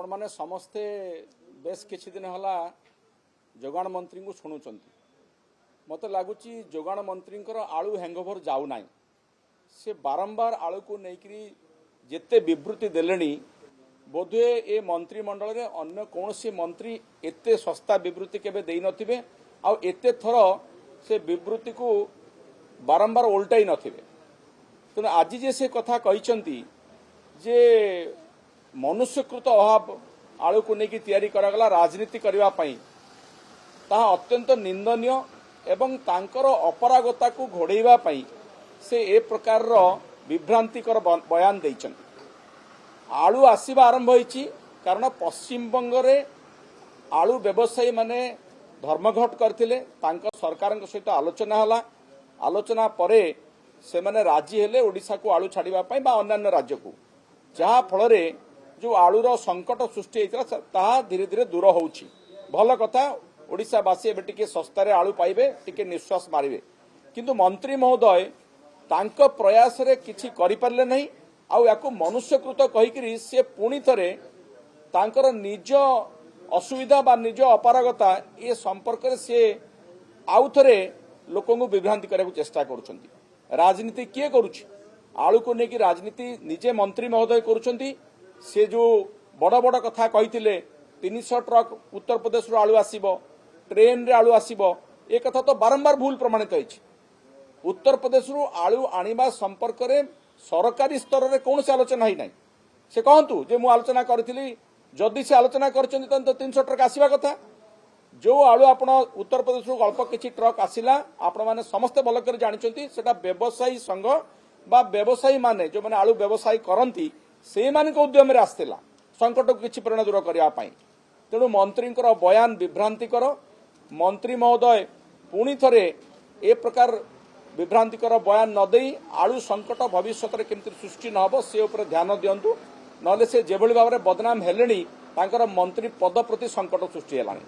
आपण माने समस्ते बेस किछि दिन हला जोगाण मंत्री को शुणुचंती मत लगुच जोगाण मंत्री आलू हैंगओवर जाऊ ना से बारंबार आलू को लेकिन जेते विवृत्ति देले बोधे ए मंत्रिमंडल रे अन्य कौनसी मंत्री एते सस्ता विवृत्ति केबे देई नथिबे आ एते थर से विवृत्ति को बारंबार उल्टाई नथिबे। तेणु आज जे से कथा कहिसंती जे मनुष्यकृत अभाव आलू को लेकिन तैयारी करागला राजनीति करबा पई ताहा अत्यंत निंदनीय एवं तांकर अपरागता को घोड़ेबा पई से ए प्रकार विभ्रांतिकर बयान देइछन। आलू आसीबा आरंभ होईची कारण पश्चिम बंग रे आलू व्यवसायी माने धर्मघट करथिले तांका सरकार सहित आलोचना परे से माने राजी हेले ओडिशा को आलू छाड़िबा पई बा अन्य राज्य को जहा फल रे जो आलूर संकट सृष्टि होइतला ताहा धीरे धीरे दूर होउची। भल कथा ओडिशावासी एबे टिके सस्तारे आलू पाइबे टिके निश्वास मारिबे किंतु मंत्री महोदय तांको प्रयास रे किछि करि परले नहीं आउ याकु मनुष्यकृत कहिकरी से पुणी थरे तांकर निज असुविधा बा निज अपारगता ए संपर्क रे से आउ थरे लोकन को विभ्रांति करने को चेष्टा करुछंती। राजनीति किए करुछि आलू को लेकिन राजनीति निजे मंत्री महोदय करुछंती। से जो बड़ बड़ कथा कहिथिले 300 ट्रक उत्तर प्रदेश रो आलू आसीबो ट्रेन रे आलू आसीबो ए कथा तो बारंबार भूल प्रमाणित होइछि। उत्तर प्रदेश रो आलू आनिबा संपर्क रे सरकारी स्तर रे कौन से आलोचना ही नहीं। से कहतु जे मु आलोचना करथिली जदि से आलोचना करछंती तो 300 ट्रक आसीबा कथा। जो आलू आपण उत्तर प्रदेश रो अल्प किछि ट्रक आसिला आपण माने समस्त भल कर जानिछंती सेटा व्यवसायी संघ बा व्यवसायी माने जो माने आलू व्यवसायी करंती से माने को उद्यम रे आस्तिला संकट को किछि परिणाम दूर करिया पई। तेणु मंत्रींकर बयान विभ्रांतिकर मंत्री महोदय पुणी थरे ए प्रकार विभ्रांतिकर बयान न देई आलू संकट भविष्य में केमती सृष्टि न हो से ऊपर ध्यान दिंतु नले से जेभली भाव में बदनाम हेलेनी तांकर मंत्री पद प्रति संकट सृष्टि हेलानी।